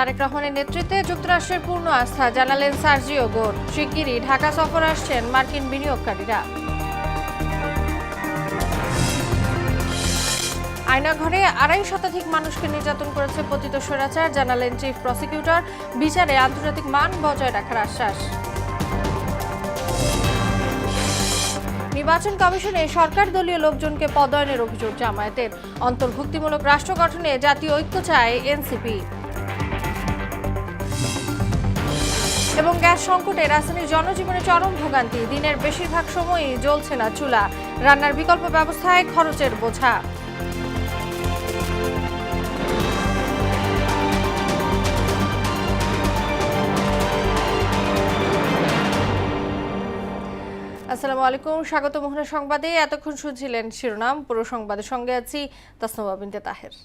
তারেক রহমানের নেতৃত্বে যুক্তরাষ্ট্রের পূর্ণ আস্থা জানালেন সার্জিও গোর। শিগগিরই ঢাকা সফর আসছেন মার্কিন বিনিয়োগকারীরা। আয়নাঘরে ২৫০ শতাধিক মানুষকে নির্যাতন করেছে পতিত স্বৈরাচার, জানালেন চিফ প্রসিকিউটর। বিচারে আন্তর্জাতিক মান বজায় রাখার আশ্বাস। নির্বাচন কমিশনে সরকার দলীয় লোকজনকে পদায়নের অভিযোগ জামায়াতের। অন্তর্ভুক্তিমূলক রাষ্ট্র গঠনে জাতীয় ঐক্য চায় এনসিপি। এবং গ্যাস সংকটে রাজধানীর জনজীবনে চরম ভোগান্তি। দিনের বেশিরভাগ সময়ই জ্বলছে না চুলা। রান্নার বিকল্প ব্যবস্থায় খরচের বোঝা। আসসালামু আলাইকুম, স্বাগত মোহনা সংবাদে। এতক্ষণ শুনছিলেন শিরোনাম, পুরো সংবাদের সঙ্গে আছি তাসনুবা বিনতে তাহের।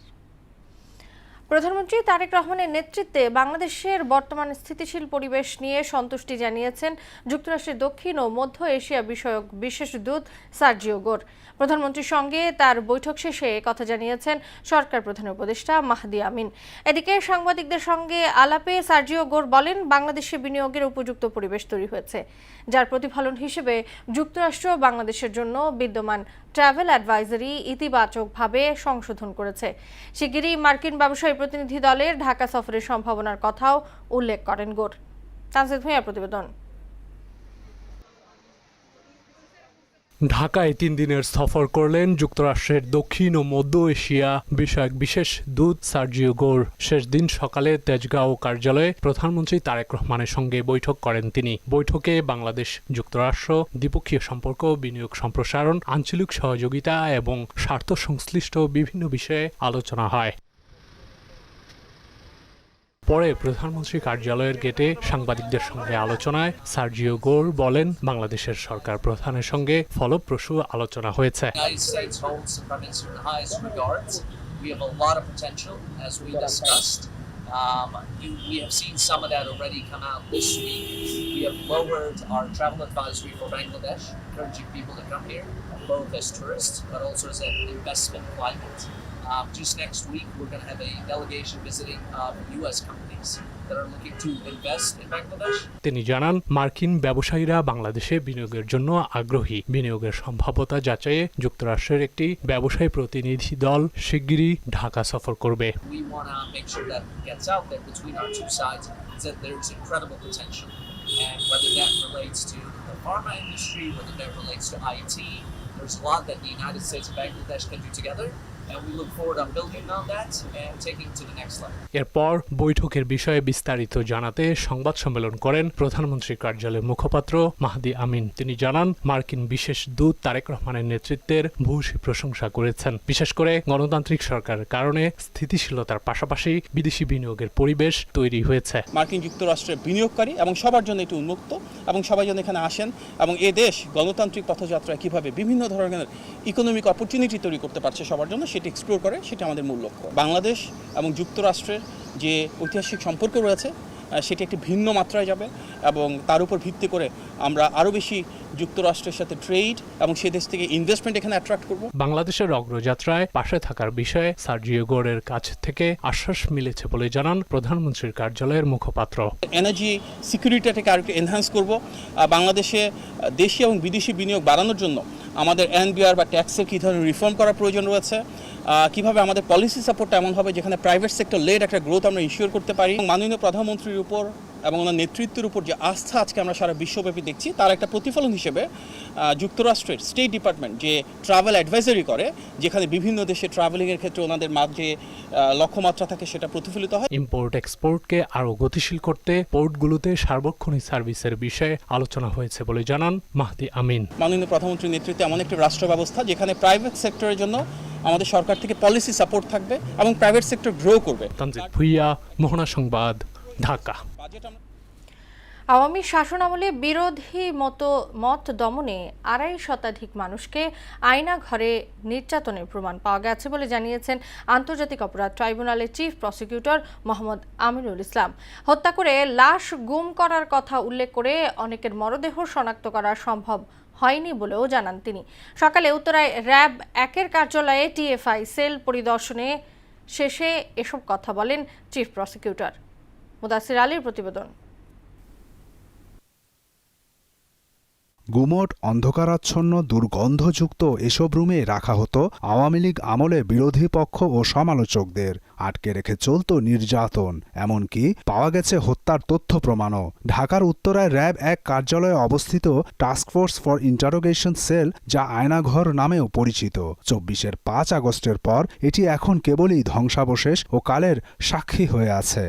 প্রধানমন্ত্রী তারেক রহমানের নেতৃত্বে বাংলাদেশের বর্তমান স্থিতিশীল পরিবেশ নিয়ে সন্তুষ্টি জানিয়েছেন যুক্তরাষ্ট্রের দক্ষিণ ও মধ্য এশিয়া বিষয়ক বিশেষ দূত সার্জিও গোর। প্রধানমন্ত্রীর সঙ্গে তার বৈঠক শেষে কথা জানিয়েছেন সরকার প্রধানের উপদেষ্টা মাহদি আমিন। এদিকে সাংবাদিকদের সঙ্গে আলাপে সার্জিও গোর বলেন, বাংলাদেশে বিনিয়োগের উপযুক্ত পরিবেশ তৈরি হয়েছে, যার প্রতিফলন হিসেবে যুক্তরাষ্ট্র বাংলাদেশের জন্য বিদ্যমান ট্রাভেল অ্যাডভাইজারি ইতিবাচকভাবে সংশোধন করেছে। শিগগিরই মার্কিন ব্যবসায়ী প্রতিনিধি দলের ঢাকা সফরের সম্ভাবনার কথাও উল্লেখ করেন গোর। তানজিদ ভূঁইয়ার প্রতিবেদন। ঢাকায় ৩ দিনের সফর করলেন যুক্তরাষ্ট্রের দক্ষিণ ও মধ্য এশিয়া বিষয়ক বিশেষ দূত সার্জিও গোর। শেষ দিন সকালে তেজগাঁও কার্যালয়ে প্রধানমন্ত্রী তারেক রহমানের সঙ্গে বৈঠক করেন তিনি। বৈঠকে বাংলাদেশ যুক্তরাষ্ট্র দ্বিপক্ষীয় সম্পর্ক, বিনিয়োগ সম্প্রসারণ, আঞ্চলিক সহযোগিতা এবং স্বার্থ সংশ্লিষ্ট বিভিন্ন বিষয়ে আলোচনা হয়। পরে প্রধানমন্ত্রী কার্যালয়ের গেটে সাংবাদিকদের সঙ্গে আলোচনায় সার্জিও গোর বলেন, বাংলাদেশের সরকার প্রধানের সঙ্গে ফলপ্রসূ আলোচনা হয়েছে। We have seen some of that already come out this week. We have lowered our travel advisory for Bangladesh, encouraging people to come here, both as tourists but also as an investment climate. Just next week, we're going to have a delegation visiting U.S. companies that are looking to invest in Bangladesh. তিনি জানান, মার্কিন ব্যবসায়ীরা বাংলাদেশে বিনিয়োগের জন্য আগ্রহী। বিনিয়োগের সম্ভাব্যতা যাচাইয়ে যুক্তরাষ্ট্রের একটি ব্যবসায়ী প্রতিনিধি দল শিগগিরই ঢাকা সফর করবে। We want to make sure that gets out there between our two sides that there's incredible potential, and whether that relates to the pharma industry, whether that relates to IT, there's a lot that the United States and Bangladesh can do together. And we look forward to building on that and taking it to the next level. এরপর বৈঠকের বিষয়ে বিস্তারিত জানাতে সংবাদ সম্মেলন করেন প্রধানমন্ত্রীর কার্যালয়ের মুখপাত্র মাহদি আমিন। তিনি জানান, মার্কিন বিশেষ দূত তারেক রহমানের নেতৃত্বের ভূয়সী প্রশংসা করেছেন। বিশেষ করে গণতান্ত্রিক সরকারের কারণে স্থিতিশীলতার পাশাপাশি বিদেশি বিনিয়োগের পরিবেশ তৈরি হয়েছে। মার্কিন যুক্তরাষ্ট্রের বিনিয়োগকারী এবং সবার জন্য এটি উন্মুক্ত এবং সবাই যেন এখানে আসেন এবং এ দেশ গণতান্ত্রিক পথযাত্রায় কিভাবে বিভিন্ন ধরনের ইকোনমিক অপরচুনিটি তৈরি করতে পারছে সবার জন্য, সেটি এক্সপ্লোর করে, সেটা আমাদের মূল লক্ষ্য। বাংলাদেশ এবং যুক্তরাষ্ট্রের যে ঐতিহাসিক সম্পর্ক রয়েছে সেটি একটি ভিন্ন মাত্রায় যাবে এবং তার উপর ভিত্তি করে আমরা আরও বেশি যুক্তরাষ্ট্রের সাথে ট্রেড এবং সে দেশ থেকে ইনভেস্টমেন্ট এখানে অ্যাট্রাক্ট করব। বাংলাদেশের অগ্রযাত্রায় পাশে থাকার বিষয়ে সার্জিও গোরের কাছ থেকে আশ্বাস মিলেছে বলে জানান প্রধানমন্ত্রীর কার্যালয়ের মুখপাত্র। এনার্জি সিকিউরিটিটাকে আরেকটু এনহ্যান্স করব। বাংলাদেশে দেশি এবং বিদেশি বিনিয়োগ বাড়ানোর জন্য আমাদের এনবিআর বা ট্যাক্সের কী ধরনের রিফর্ম করার প্রয়োজন রয়েছে, কিভাবে আমাদের পলিসি সাপোর্টটা এমন হবে যেখানে প্রাইভেট সেক্টর লেড একটা গ্রোথ আমরা ইনশিওর করতে পারি। মাননীয় প্রধানমন্ত্রীর উপর এবং ওনার নেতৃত্বের উপর যে আস্থা আজকে আমরা সারা বিশ্বব্যাপী দেখছি, তার একটা প্রতিফলন হিসেবে যুক্তরাষ্ট্রের স্টেট ডিপার্টমেন্ট যে ট্রাভেল অ্যাডভাইজারি করে, যেখানে বিভিন্ন দেশে ট্রাভেলিংয়ের ক্ষেত্রে ওনাদের যে লক্ষ্যমাত্রা থাকে সেটা প্রতিফলিত হয়। ইম্পোর্ট এক্সপোর্টকে আরও গতিশীল করতে পোর্টগুলোতে সার্বক্ষণিক সার্ভিসের বিষয়ে আলোচনা হয়েছে বলে জানান মাহদি আমিন। মাননীয় প্রধানমন্ত্রীর নেতৃত্বে এমন একটি রাষ্ট্র ব্যবস্থা যেখানে প্রাইভেট সেক্টরের জন্য আমাদের সরকার থেকে পলিসি সাপোর্ট থাকবে এবং প্রাইভেট সেক্টর গ্রো করবে। তানজিদ ভূঁইয়া, মোহনা সংবাদ, ঢাকা। আওয়ামী শাসনামলে বিরোধী মত দমনে ২৫০ শতাধিক মানুষকে আয়নাঘরে নির্যাতনের প্রমাণ পাওয়া গেছে বলে জানিয়েছেন আন্তর্জাতিক অপরাধ ট্রাইব্যুনালের চিফ প্রসিকিউটর মোহাম্মদ আমিনুল ইসলাম। হত্যা করে লাশ গুম করার কথা উল্লেখ করে অনেকের মরদেহ শনাক্ত করা সম্ভব হয়নি বলেও জানান তিনি। সকালে উত্তরায় র্যাব ১-এর কার্যালয়ে টিএফআই সেল পরিদর্শনে শেষে এসব কথা বলেন চিফ প্রসিকিউটর। মুদাসির আলীর প্রতিবেদন। গুমোট, অন্ধকারাচ্ছন্ন, দুর্গন্ধযুক্ত এসব রুমে রাখা হতো আওয়ামী লীগ আমলে বিরোধী পক্ষ ও সমালোচকদের। আটকে রেখে চলত নির্যাতন, এমনকি পাওয়া গেছে হত্যার তথ্য প্রমাণও। ঢাকার উত্তরায় র্যাব ১ কার্যালয়ে অবস্থিত টাস্কফোর্স ফর ইন্টারোগেশন সেল, যা আয়নাঘর নামেও পরিচিত। ২৪-এর ৫ আগস্টের পর এটি এখন কেবলই ধ্বংসাবশেষ ও কালের সাক্ষী হয়ে আছে।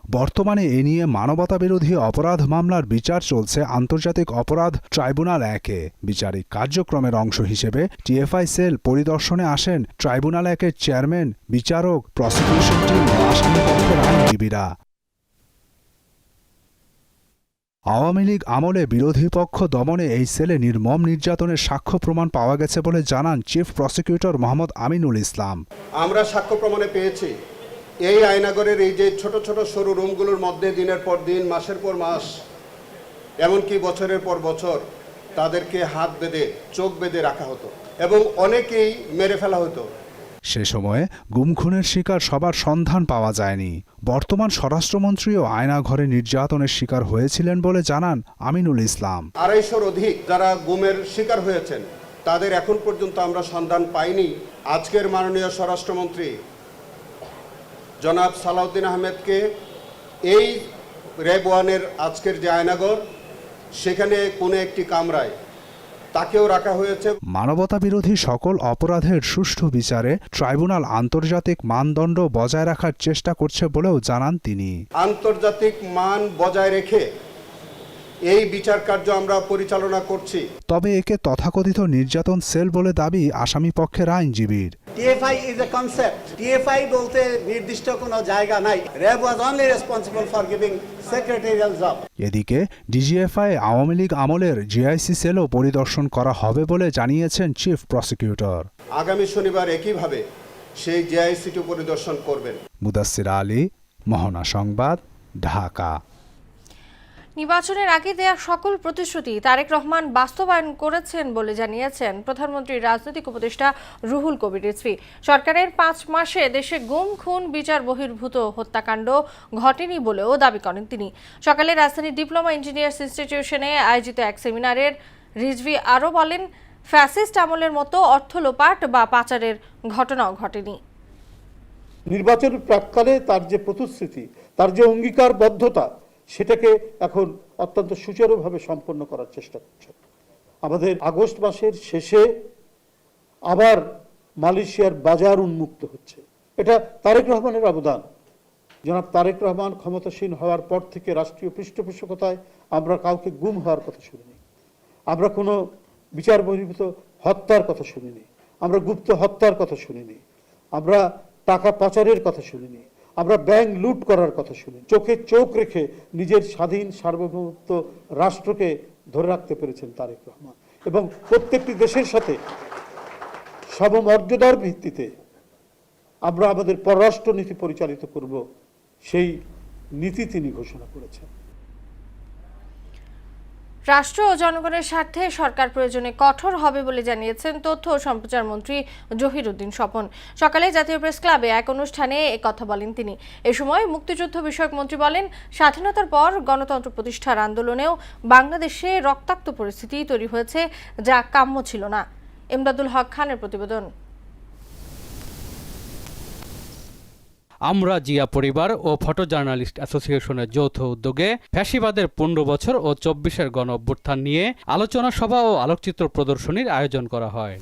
বর্তমানে এ নিয়ে মানবতাবিরোধী অপরাধ মামলার বিচার চলছে আন্তর্জাতিক অপরাধ ট্রাইব্যুনাল ১-এ। বিচারিক কার্যক্রমের অংশ হিসেবে টিএফআই সেল পরিদর্শনে আসেন ট্রাইব্যুনাল ১-এর চেয়ারম্যান, বিচারক, প্রসিকিউশন টিম ও আসামিপক্ষের আইনজীবীরা। আওয়ামী লীগ আমলে বিরোধী পক্ষ দমনে এই সেলে নির্মম নির্যাতনের সাক্ষ্য প্রমাণ পাওয়া গেছে বলে জানান চিফ প্রসিকিউটর মোহাম্মদ আমিনুল ইসলাম। আমরা সাক্ষ্য প্রমাণে পেয়েছি এই আয়নাগরের এই যে ছোট ছোট সরু রুমগুলোর মধ্যে দিনের পর দিন, মাসের পর মাস, এমনকি বছরের পর বছর তাদেরকে হাত বেঁধে, চোখ বেঁধে রাখা হতো এবং অনেকেই মেরে ফেলা হতো। সে সময়ে গুম-খুনের শিকার সবার সন্ধান পাওয়া যায়নি। বর্তমান স্বরাষ্ট্রমন্ত্রীও আয়নাঘরে নির্যাতনের শিকার হয়েছিলেন বলে জানান আমিনুল ইসলাম। ২৫০র অধিক যারা গুমের শিকার হয়েছেন তাদের এখন পর্যন্ত আমরা সন্ধান পাইনি। আজকের মাননীয় স্বরাষ্ট্রমন্ত্রী জনাব সালাউদ্দিন আহমেদকে এই র্যাব 1-এর আজকের যে আয়নাঘর, সেখানে কোনো একটি কামরায় তাকেও রাখা হয়েছে। মানবতাবিরোধী সকল অপরাধের সুষ্ঠু বিচারে ট্রাইব্যুনাল আন্তর্জাতিক মানদণ্ড বজায় রাখার চেষ্টা করছে বলেও জানান তিনি। আন্তর্জাতিক মান বজায় রেখে এই বিচার কার্য আমরা পরিচালনা করছি। তবে একে তথাকথিত নির্যাতন সেল বলে দাবি আসামি পক্ষের আইনজীবীর। TFI is a concept. TFI বলতে নির্দিষ্ট কোনো জায়গা নাই। RAB was only responsible for giving secretarial job. এদিকে ডিজিএফআই আওয়ামী লীগ আমলের জিআইসি সেলও পরিদর্শন করা হবে বলে জানিয়েছেন চিফ প্রসিকিউটর। আগামী শনিবার একইভাবে সেই জিআইসিটি পরিদর্শন করবেন। মুদাসির আলী, মোহনা সংবাদ, ঢাকা। নির্বাচনের আগে দেয়া সকল প্রতিশ্রুতি তারেক রহমান বাস্তবায়ন করেছেন বলে জানিয়েছেন প্রধানমন্ত্রীর রাজনৈতিক উপদেষ্টা রুহুল কবির রিজভী। সরকারের ৫ মাসে দেশে গুম, খুন, বিচার বহির্ভূত হত্যাকাণ্ড ঘটেনি বলেও দাবি করেন তিনি। সকালে রাজধানীর ডিপ্লোমা ইঞ্জিনিয়ার্স ইনস্টিটিউশনে আয়োজিত এক সেমিনারের রিজভী আরও বলেন, ফ্যাসিস্ট আমলের মতো অর্থ লোপাট বা পাচারের ঘটনাও ঘটেনি। নির্বাচনের প্রাক্কালে তার যে প্রতিশ্রুতি, তার যে অঙ্গীকারবদ্ধতা, সেটাকে এখন অত্যন্ত সুচারুভাবে সম্পন্ন করার চেষ্টা করছে। আমাদের আগস্ট মাসের শেষে আবার মালয়েশিয়ার বাজার উন্মুক্ত হচ্ছে। এটা তারেক রহমানের অবদান। জনাব তারেক রহমান ক্ষমতাসীন হওয়ার পর থেকে রাষ্ট্রীয় পৃষ্ঠপোষকতায় আমরা কাউকে গুম হওয়ার কথা শুনিনি, আমরা কোনো বিচার বহির্ভূত হত্যার কথা শুনিনি, আমরা গুপ্ত হত্যার কথা শুনিনি, আমরা টাকা পাচারের কথা শুনিনি, আমরা ব্যাংক লুট করার কথা শুনি। চোখে চোখ রেখে নিজের স্বাধীন সার্বভৌমত্ব রাষ্ট্রকে ধরে রাখতে পেরেছেন তারেক রহমান এবং প্রত্যেকটি দেশের সাথে সমমর্যাদার ভিত্তিতে আমরা আমাদের পররাষ্ট্র নীতি পরিচালিত করব, সেই নীতি তিনি ঘোষণা করেছেন। রাষ্ট্র ও জনগণের স্বার্থে সরকার প্রয়োজনে কঠোর হবে বলে জানিয়েছেন তথ্য ও সম্প্রচার মন্ত্রী জহিরুদ্দিন স্বপন। সকালে জাতীয় প্রেস ক্লাবে এক অনুষ্ঠানে একথা বলেন তিনি। এ সময় মুক্তিযুদ্ধ বিষয়ক মন্ত্রী বলেন, স্বাধীনতার পর গণতন্ত্র প্রতিষ্ঠার আন্দোলনেও বাংলাদেশে রক্তাক্ত পরিস্থিতি তৈরি হয়েছে, যা কাম্য ছিল না। ইমদাদুল হক খানের প্রতিবেদন। আমরা জিয়া পরিবার ও ফটো জার্নালিস্ট অ্যাসোসিয়েশনের যৌথ উদ্যোগে ফ্যাসিবাদের ১৫ বছর ও ২৪-এর গণ অভ্যুত্থান নিয়ে আলোচনা সভা ও আলোকচিত্র প্রদর্শনীর আয়োজন করা হয়।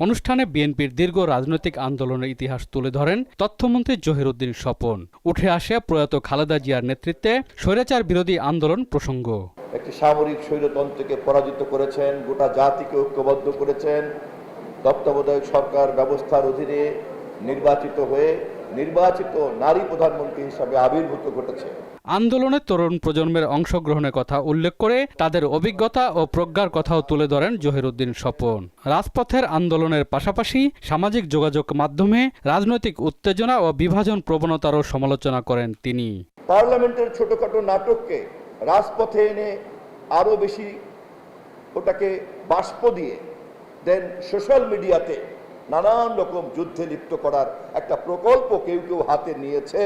অনুষ্ঠানে বিএনপির দীর্ঘ রাজনৈতিক আন্দোলনের ইতিহাস তুলে ধরেন তথ্যমন্ত্রী জহিরুদ্দিন স্বপন। উঠে আসে প্রয়াত খালেদা জিয়ার নেতৃত্বে স্বৈরাচার বিরোধী আন্দোলন প্রসঙ্গ। একটি সামরিক স্বৈরতন্ত্রকে পরাজিত করেছেন, গোটা জাতিকে ঐক্যবদ্ধ করেছেন, তত্ত্বাবধায়ক সরকার ব্যবস্থার অধীনে নির্বাচিত হয়ে নির্বাচিত নারী প্রধানমন্ত্রী হিসাবে আবির্ভূত ঘটেছে। আন্দোলনে তরুণ প্রজন্মের অংশগ্রহণের কথা উল্লেখ করে তাদের অভিজ্ঞতা ও প্রজ্ঞার কথাও তুলে ধরেন জহিরুদ্দিন স্বপন। রাজপথের আন্দোলনের পাশাপাশি সামাজিক যোগাযোগ মাধ্যমে রাজনৈতিক উত্তেজনা ও বিভাজন প্রবণতারও সমালোচনা করেন তিনি। পার্লামেন্টের ছোটখাটো নাটককে রাজপথে এনে আরো বেশি ওটাকে বাষ্প দিয়ে দেন সোশ্যাল মিডিয়াতে নানান রকম যুদ্ধে লিপ্ত করার একটা প্রকল্প কেউ কেউ হাতে নিয়েছে।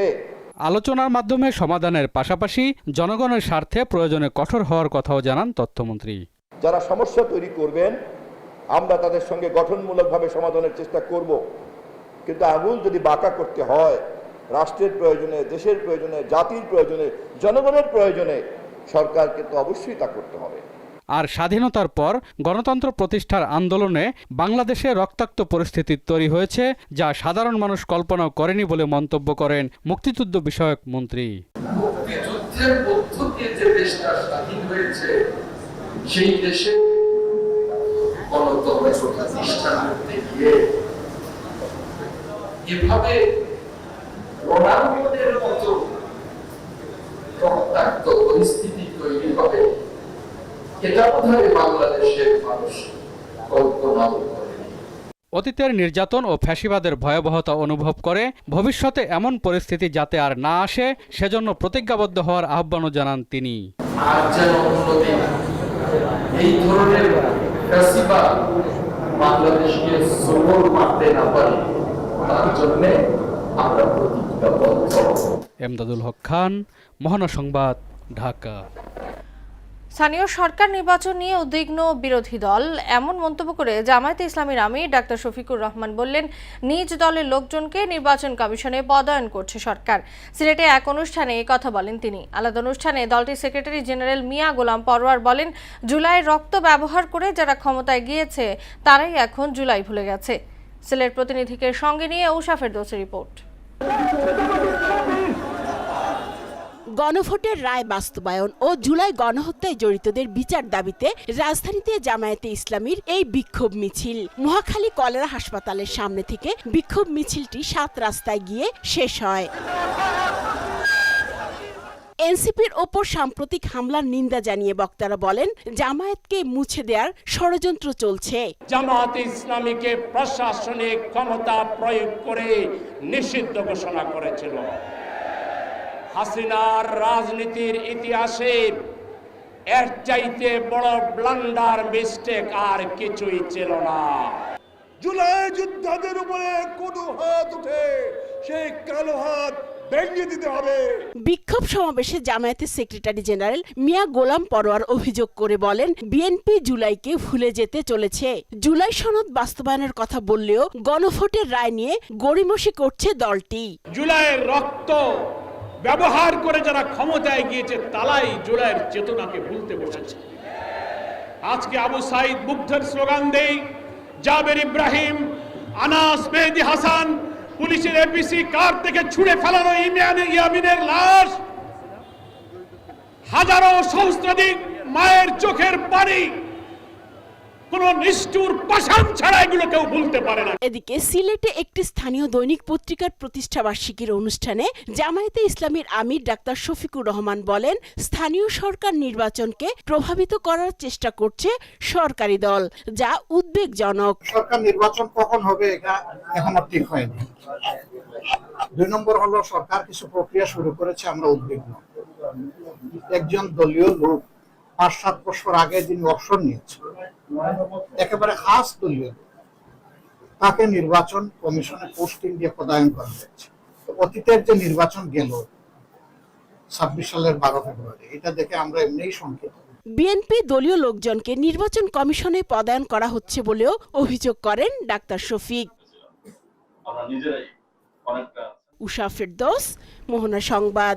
আলোচনার মাধ্যমে সমাধানের পাশাপাশি জনগণের স্বার্থে প্রয়োজনে কঠোর হওয়ার কথাও জানান তথ্যমন্ত্রী। যারা সমস্যা তৈরি করবেন আমরা তাদের সঙ্গে গঠনমূলকভাবে সমাধানের চেষ্টা করব, কিন্তু আঙুল যদি বাঁকা করতে হয় রাষ্ট্রের প্রয়োজনে, দেশের প্রয়োজনে, জাতির প্রয়োজনে, জনগণের প্রয়োজনে, সরকারকে তো অবশ্যই তা করতে হবে। আর স্বাধীনতার পর গণতন্ত্র প্রতিষ্ঠার আন্দোলনে বাংলাদেশে রক্তাক্ত পরিস্থিতি তৈরি হয়েছে, যা সাধারণ মানুষ কল্পনাও করেনি বলে মন্তব্য করেন মুক্তিযুদ্ধ বিষয়ক মন্ত্রী। মুক্তিযুদ্ধের মধ্য দিয়ে যে দেশটা স্বাধীন হয়েছে, সেই দেশে গণতন্ত্র প্রতিষ্ঠা করতে গিয়ে এভাবে রণাঙ্গনের মতো রক্তাক্ত পরিস্থিতি তৈরি হবে, এটা বোধহয় বাংলাদেশের মানুষ কল্পনাও করেনি। অতীতের নির্যাতন ও ফ্যাসিবাদের ভয়াবহতা অনুভব করে ভবিষ্যতে এমন পরিস্থিতি যাতে আর না আসে সেজন্য প্রতিজ্ঞাবদ্ধ হওয়ার আহ্বানও জানান তিনি। আর যেন অন্যদিন এই ধরনের ফ্যাসিবাদ বাংলাদেশকে সবল মারতে না পারে, তার জন্য আমরা প্রতিজ্ঞাবদ্ধ। এমদাদুল হক খান, মহানা সংবাদ, ঢাকা। স্থানীয় সরকার নির্বাচন নিয়ে উদ্বিগ্ন বিরোধী দল এমন মন্তব্য করে জামায়াতে ইসলামীর আমির ডাক্তার শফিকুর রহমান বললেন, নিজ দলের লোকজনকে নির্বাচন কমিশনে পদায়ন করছে সরকার। সিলেটে এক অনুষ্ঠানে এই কথা বলেন তিনি। আলাদা অনুষ্ঠানে দলটির সেক্রেটারি জেনারেল মিয়া গোলাম পরোয়ার বলেন, জুলাইয়ের রক্ত ব্যবহার করে যারা ক্ষমতায় গিয়েছে তারাই এখন জুলাই ভুলে গেছে। সিলেট প্রতিনিধিকে সঙ্গে নিয়ে উষা ফেরদৌসের রিপোর্ট। গণভোটের রায় বাস্তবায়ন ও জুলাই গণহত্যায় জড়িতদের বিচার দাবিতে রাজধানীতে জামায়াতে ইসলামীর এই বিক্ষোভ মিছিল। মহাখালী কলেরা হাসপাতালের সামনে থেকে বিক্ষোভ মিছিলটি 7 রাস্তায় গিয়ে শেষ হয়। এনসিপির ওপর সাম্প্রতিক হামলার নিন্দা জানিয়ে বক্তারা বলেন, জামায়াতকে মুছে দেওয়ার ষড়যন্ত্র চলছে। জামায়াতে ইসলামীকে প্রশাসনিক ক্ষমতা প্রয়োগ করে নিষিদ্ধ ঘোষণা করেছিল। হাসিনার রাজনীতির ইতিহাসে এর চাইতে বড় ব্লান্ডার মিস্টেক আর কিছুই ছিল না। জুলাই যোদ্ধাদের উপরে কোনো হাত উঠে সেই কালো হাত ভেঙে দিতে হবে। বিক্ষোভ সমাবেশে জামায়াতের সেক্রেটারি জেনারেল মিয়া গোলাম পরোয়ার অভিযোগ করে বলেন, বিএনপি জুলাইকে ভুলে যেতে চলেছে। জুলাই সনদ বাস্তবায়নের কথা বললেও গণভোটের রায় নিয়ে গড়িমসি করছে দলটি। জুলাইয়ের রক্ত ব্যবহার করে যারা ক্ষমতায় গিয়েছে তারাই জুলাইয়ের চেতনাকে ভুলতে বসেছে। আজকে আবু সাইদ মুগ্ধের স্লোগান দেই, জাবের ইব্রাহিম, আনাস মেহেদি হাসান, পুলিশের এপিসি কার থেকে ছুঁড়ে ফেলানো ইয়ামিনের লাশ, হাজারো সহস্রাধিক মায়ের চোখের পানি, কোন নিষ্ঠুর পাষাণ ছাড়া এগুলো কেউ ভুলতে পারে না। এদিকে সিলেটে একটি স্থানীয় দৈনিক পত্রিকার প্রতিষ্ঠাবার্ষিকীর অনুষ্ঠানে জামায়াতে ইসলামীর আমির ডাক্তার শফিকুর রহমান বলেন, স্থানীয় সরকার নির্বাচনকে প্রভাবিত করার চেষ্টা করছে সরকারি দল, যা উদ্বেগজনক। সরকার নির্বাচন কখন হবে এটা এখনো ঠিক হয়নি। 2 নম্বর হলো, সরকার কিছু প্রক্রিয়া শুরু করেছে, আমরা উদ্বিগ্ন। একজন দলীয় লোক 5-7 বছর আগে যিনি অবসর নিয়েছেন, একেবারে খাস দলীয়, তাকে নির্বাচন কমিশনে পোস্টিং দিয়ে পদায়ন করা হয়েছে। অতীতের যে নির্বাচন গেল 26 সালের 12 ফেব্রুয়ারি, এটা দেখে আমরা এমনিই শঙ্কিত। বিএনপি দলীয় লোকজনকে নির্বাচন কমিশনে পদায়ন করা হচ্ছে বলেও অভিযোগ করেন ডাক্তার শফিক। উষা ফেরদৌস, মোহনা সংবাদ।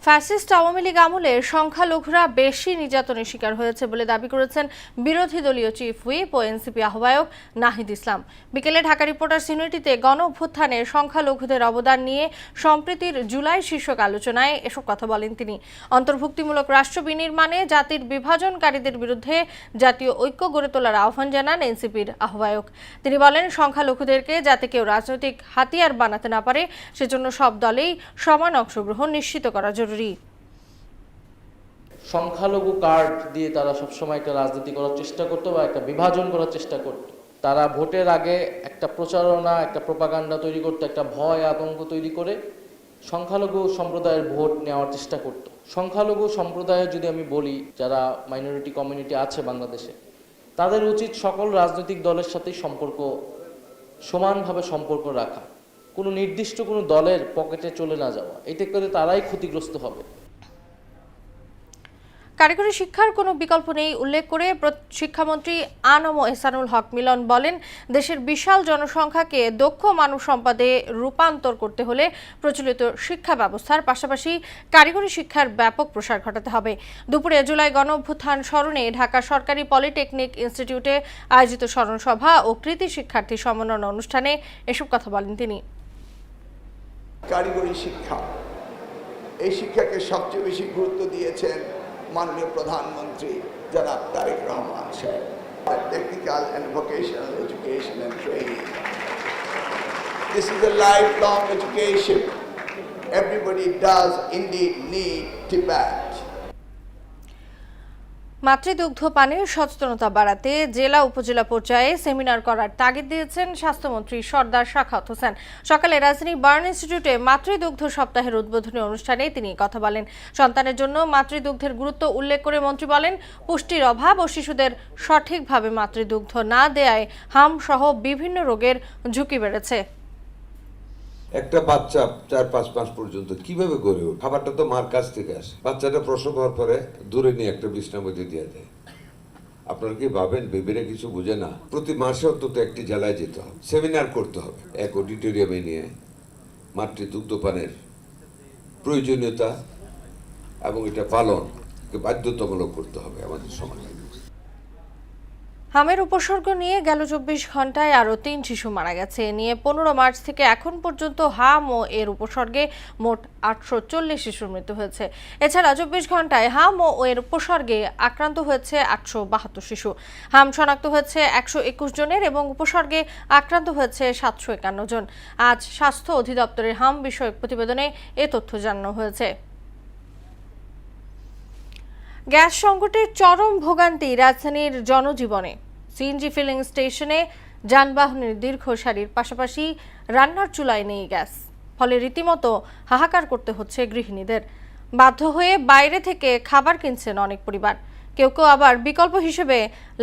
ফ্যাসিস্ট আওয়ামী লীগ আমলে সংখ্যালঘুরা বেশি নির্যাতনের শিকার হয়েছে বলে দাবি করেছেন বিরোধী দলীয় চিফ হুইপ ও এনসিপি আহ্বায়ক নাহিদ ইসলাম। বিকেলে ঢাকা রিপোর্টার্স ইউনিটিতে গণ অভ্যুত্থানে সংখ্যালঘুদের অবদান নিয়ে সম্প্রীতির জুলাই শীর্ষক আলোচনায় এসব কথা বলেন তিনি। অন্তর্ভুক্তিমূলক রাষ্ট্র বিনির্মাণে জাতির বিভাজনকারীদের বিরুদ্ধে জাতীয় ঐক্য গড়ে তোলার আহ্বান জানান এনসিপির আহ্বায়ক। তিনি বলেন, সংখ্যালঘুদেরকে যাতে কেউ রাজনৈতিক হাতিয়ার বানাতে না পারে সেজন্য সব দলেই সমান অংশগ্রহণ নিশ্চিত করা জরুরি। সংখ্যালঘু কার্ড দিয়ে তারা সবসময় একটা রাজনীতি করার চেষ্টা করতো বা একটা বিভাজন করার চেষ্টা করতো। তারা ভোটের আগে একটা প্রচারণা, একটা প্রোপাগান্ডা তৈরি করতো, একটা ভয় আতঙ্ক তৈরি করে সংখ্যালঘু সম্প্রদায়ের ভোট নেওয়ার চেষ্টা করতো। সংখ্যালঘু সম্প্রদায়ের যদি আমি বলি, যারা মাইনরিটি কমিউনিটি আছে বাংলাদেশে, তাদের উচিত সকল রাজনৈতিক দলের সাথে সমানভাবে সম্পর্ক রাখা, কোনো নির্দিষ্ট কোনো দলের পকেটে চলে না যাওয়া। এতে করে তারাই ক্ষতিগ্রস্ত হবে। কারিগরি শিক্ষার কোনো বিকল্প নেই উল্লেখ করে শিক্ষামন্ত্রী আনম এহসানুল হক মিলন বলেন, দেশের বিশাল জনসংখ্যাকে দক্ষ মানব সম্পদে রূপান্তর করতে হলে প্রচলিত শিক্ষা ব্যবস্থার পাশাপাশি কারিগরি শিক্ষার ব্যাপক প্রসার ঘটাতে হবে। দুপুরে জুলাই গণঅভ্যুত্থান স্মরণে ঢাকা সরকারি পলিটেকনিক ইনস্টিটিউটে আয়োজিত স্মরণসভা ও কৃতি শিক্ষার্থী সম্মেলন অনুষ্ঠানে এসব কথা বলেন তিনি। কারিগরি শিক্ষা, এই শিক্ষাকে সবচেয়ে বেশি গুরুত্ব দিয়েছেন মাননীয় প্রধানমন্ত্রী জনাব তারেক রহমান সাহেব। Technical and vocational education and training. This is a lifelong education. Everybody does indeed need TPAT. মাতৃদুগ্ধ পানের সচেতনতা বাড়াতে জেলা উপজেলা পর্যায়ে সেমিনার করার তাগিদ দিয়েছেন স্বাস্থ্যমন্ত্রী সরদার সাখাওয়াত হোসেন। সকালে রাজধানী বার্ন ইনস্টিটিউটে মাতৃদুগ্ধ সপ্তাহের উদ্বোধনী অনুষ্ঠানে তিনি কথা বলেন। সন্তানের জন্য মাতৃদুগ্ধের গুরুত্ব উল্লেখ করে মন্ত্রী বলেন, পুষ্টির অভাব ও শিশুদের সঠিকভাবে মাতৃদুগ্ধ না দেয়ায় হাম সহ বিভিন্ন রোগের ঝুঁকি বেড়েছে। একটা বাচ্চা 4-5 মাস পর্যন্ত কিভাবে গড়ে ওঠে? খাবারটা তো মার কাছ থেকে আসে। বাচ্চাটা প্রসব হওয়ার পরে দূরে নিয়ে একটা বিছনার মধ্যে দিয়ে দেয়। আপনারা কি ভাবেন বেবিরা কিছু বুঝে না? প্রতি মাসে অন্তত একটি জেলায় যেতে হবে, সেমিনার করতে হবে, এক অডিটোরিয়ামে নিয়ে মাতৃদুগ্ধপানের প্রয়োজনীয়তা এবং এটা পালন বাধ্যতামূলক করতে হবে আমাদের সমাজে। হামের উপসর্গ নিয়ে গেল 24 ঘন্টায় আরও 3 শিশু মারা গেছে। এ নিয়ে 15 মার্চ থেকে এখন পর্যন্ত হাম ও এর উপসর্গে মোট 840 শিশুর মৃত্যু হয়েছে। এছাড়া 24 ঘন্টায় হাম ও এর উপসর্গে আক্রান্ত হয়েছে 872 শিশু। হাম শনাক্ত হয়েছে 121 জনের এবং উপসর্গে আক্রান্ত হয়েছে 751 জন। আজ স্বাস্থ্য অধিদপ্তরের হাম বিষয়ক প্রতিবেদনে এ তথ্য জানানো হয়েছে। গ্যাস সংকটের চরম ভোগান্তি রাজধানীর জনজীবনে। সিএনজি ফিলিং স্টেশনে যানবাহনের দীর্ঘ সারির পাশাপাশি রান্নার চুলায় নেই গ্যাস, ফলে রীতিমতো হাহাকার করতে হচ্ছে গৃহিণীদের। বাধ্য হয়ে বাইরে থেকে খাবার কিনছেন অনেক পরিবার। কেউ কেউ আবার বিকল্প হিসেবে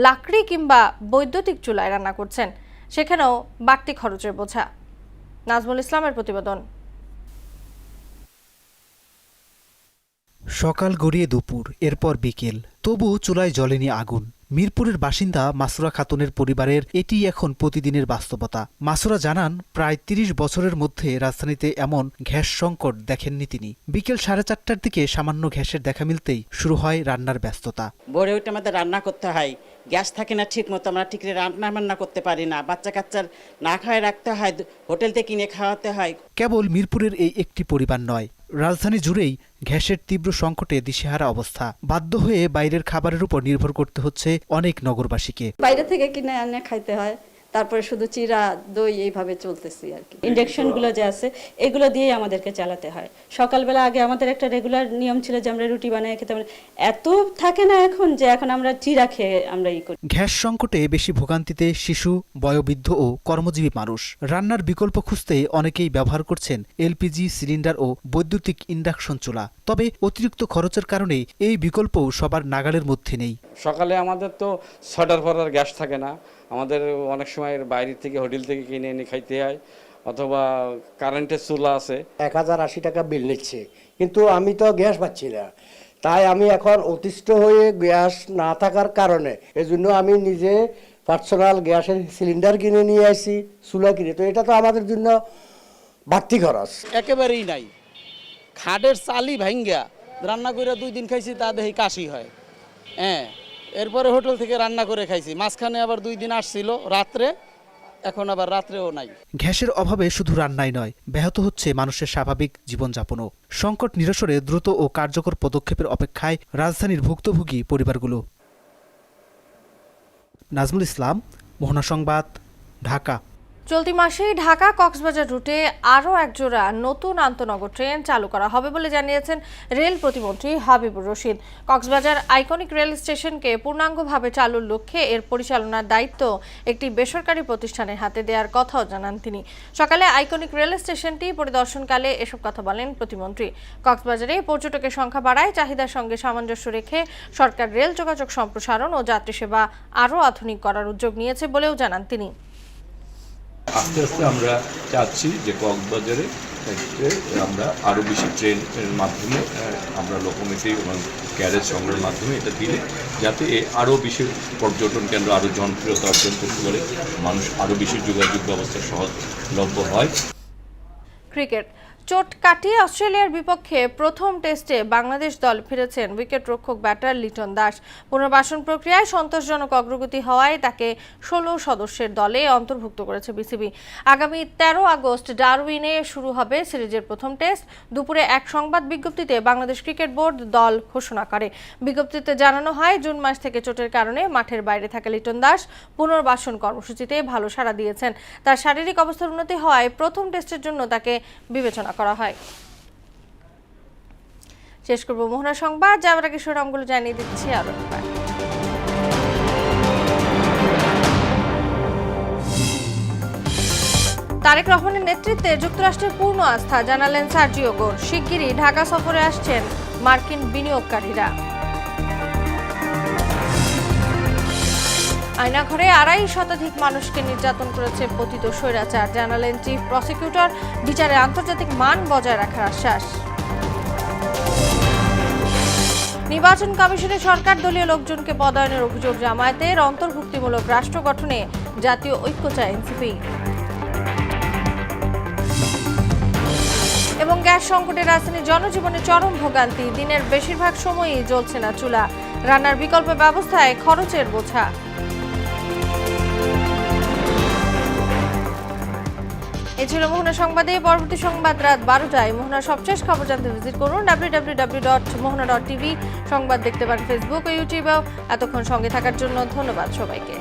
লাকড়ি কিংবা বৈদ্যুতিক চুলায় রান্না করছেন, সেখানেও বাড়তি খরচের বোঝা। নাজমুল ইসলামের প্রতিবেদন। সকাল গড়িয়ে দুপুর, এরপর বিকেল, তবু চুলায় জ্বলেনি আগুন। মিরপুরের বাসিন্দা মাসুরা খাতুনের পরিবারের এটি এখন প্রতিদিনের বাস্তবতা। মাসুরা জানান, প্রায় 30 বছরের মধ্যে রাজধানীতে এমন গ্যাস সংকট দেখেননি তিনি। বিকেল 4:30টার দিকে সামান্য গ্যাসের দেখা মিলতেই শুরু হয় রান্নার ব্যস্ততা। ভোরে উঠে আমাদের রান্না করতে হয়, গ্যাস থাকে না ঠিক মতো, আমরা ঠিক রান্না করতে পারি না, বাচ্চা কাচ্চার না খাওয়ায় রাখতে হয়, হোটেল থেকে কিনে খাওয়াতে হয়। কেবল মিরপুরের এই একটি পরিবার নয়, রাজধানী জুড়েই গ্যাসের তীব্র সংকটে দিশেহারা অবস্থা। বাধ্য হয়ে বাইরের খাবারের উপর নির্ভর করতে হচ্ছে অনেক নগরবাসীকে। বাইরে থেকে কিনে এনে খাইতে হয়, তারপরে শুধু চিরা দই এইভাবে চলতেছি আর কি। ইন্ডাকশনগুলো যে আছে এগুলো দিয়েই আমাদেরকে চালাতে হয়। সকালবেলা আগে আমাদের একটা রেগুলার নিয়ম ছিল যে আমরা রুটি বানিয়ে খেতে, এত থাকে না এখন যে এখন আমরা চিরা খেয়ে আমরা করি। গ্যাস সংকটে বেশি ভোগান্তিতে শিশু, বয়োবৃদ্ধ ও কর্মজীবী মানুষ। রান্নার বিকল্প খুঁজতে অনেকেই ব্যবহার করছেন এলপিজি সিলিন্ডার ও বৈদ্যুতিক ইন্ডাকশন চুলা। তবে অতিরিক্ত খরচের কারণে এই বিকল্প সবার নাগালের মধ্যে নেই। সকালে আমাদের তো 6টার পর আর গ্যাস থাকে না, আমাদের অনেক সময় বাইরে থেকে হোটেল থেকে কিনে এনে খাইতে হয়, অথবা কারেন্টের চুলা আছে। 1080 টাকা বিল নিচ্ছে, কিন্তু আমি তো গ্যাস পাচ্ছি না। তাই আমি এখন অতিষ্ঠ হয়ে গ্যাস না থাকার কারণে এজন্য আমি নিজে পার্সোনাল গ্যাসের সিলিন্ডার কিনে নিয়ে আসি, চুলা কিনে। তো এটা তো আমাদের জন্য বাড়তি খরচ একেবারেই নাই। খাটের চালি ভাঙ্গা রান্না করে 2 দিন খাইছি, তা দেখি কাশি হয়। এরপরে হোটেল থেকে রান্না করে খাইছি, মাঝখানে আবার 2 দিন আসছিল রাত্রে, এখন আবার রাত্রেও নাই। গ্যাসের অভাবে শুধু রান্নাই নয়, ব্যাহত হচ্ছে মানুষের স্বাভাবিক জীবনযাপনও। সংকট নিরসনে দ্রুত ও কার্যকর পদক্ষেপের অপেক্ষায় রাজধানীর ভুক্তভোগী পরিবারগুলো। নাজমুল ইসলাম, মোহনা সংবাদ, ঢাকা। চলতি মাসেই ঢাকা কক্সবাজার রুটে আরও একজোড়া নতুন আন্তনগর ট্রেন চালু করা হবে বলে জানিয়েছেন রেল প্রতিমন্ত্রী হাবিবুর রশিদ। কক্সবাজার আইকনিক রেল স্টেশনকে পূর্ণাঙ্গভাবে চালুর লক্ষ্যে এর পরিচালনার দায়িত্ব একটি বেসরকারি প্রতিষ্ঠানের হাতে দেওয়ার কথাও জানান তিনি। সকালে আইকনিক রেল স্টেশনটি পরিদর্শনকালে এসব কথা বলেন প্রতিমন্ত্রী। কক্সবাজারে পর্যটকের সংখ্যা বাড়ায় চাহিদার সঙ্গে সামঞ্জস্য রেখে সরকার রেল যোগাযোগ সম্প্রসারণ ও যাত্রী সেবা আরও আধুনিক করার উদ্যোগ নিয়েছে বলেও জানান তিনি। আস্তে আস্তে আমরা চাচ্ছি যে কক্সবাজারে আমরা আরও বেশি ট্রেনের মাধ্যমে আমরা লোকোমোটিভ এবং ক্যারেজ সংগ্রহের মাধ্যমে এটা দিলে যাতে আরও বেশি পর্যটন কেন্দ্র আরও জনপ্রিয়তা অর্জন করতে পারে, মানুষ আরও বেশি যোগাযোগ ব্যবস্থা সহজলভ্য হয়। ক্রিকেট চোট কাটিয়ে অস্ট্রেলিয়ার বিপক্ষে প্রথম টেস্টে বাংলাদেশ দল ফিরেছেন উইকেট রক্ষক ব্যাটার লিটন দাস। পুনর্বাসন প্রক্রিয়ায় সন্তোষজনক অগ্রগতি হওয়ায় তাকে 16 সদস্যের দলে অন্তর্ভুক্ত করেছে বিসিবি। আগামী 13 আগস্ট ডারউইনে শুরু হবে সিরিজের প্রথম টেস্ট। দুপুরে এক সংবাদ বিজ্ঞপ্তিতে বাংলাদেশ ক্রিকেট বোর্ড দল ঘোষণা করে। বিজ্ঞপ্তিতে জানানো হয়, জুন মাস থেকে চোটের কারণে মাঠের বাইরে থাকা লিটন দাস পুনর্বাসন কর্মসূচিতে ভালো সাড়া দিয়েছেন। তার শারীরিক অবস্থার উন্নতি হওয়ায় প্রথম টেস্টের জন্য তাকে বিবেচনা করা হয়। শেষ করব মোহনা সংবাদ, যাওয়ার আগে শিরোনামগুলো জানিয়ে দিচ্ছি আরো একবার। তারেক রহমানের নেতৃত্বে যুক্তরাষ্ট্রের পূর্ণ আস্থা জানালেন সার্জিও গোর। শিগগিরই ঢাকা সফরে আসছেন মার্কিন বিনিয়োগকারীরা। আয়নাঘরে 2.5 শতাধিক মানুষকে নির্যাতন করেছে পতিত স্বৈরাচার, জানালেন চিফ প্রসিকিউটর। বিচারে আন্তর্জাতিক মান বজায় রাখার আশ্বাস। নির্বাচন কমিশনে সরকার দলীয় লোকজনকে পদায়নের অভিযোগ জামায়াতের। অন্তর্ভুক্তিমূলক রাষ্ট্র গঠনে জাতীয় ঐক্য চায় এনসিপি। এবং গ্যাস সংকটে রাজধানীর জনজীবনে চরম ভোগান্তি। দিনের বেশিরভাগ সময়ই জ্বলছে না চুলা। রান্নার বিকল্প ব্যবস্থায় খরচের বোঝা। এই ছিল মোহনা সংবাদে। পরবর্তী সংবাদ রাত 12টায়। মোহনার সবশেষ খবর জানতে ভিজিট করুন www.mohana.tv। সংবাদ দেখতে পারেন ফেসবুক ও ইউটিউবেও। এতক্ষণ সঙ্গে থাকার জন্য ধন্যবাদ সবাইকে।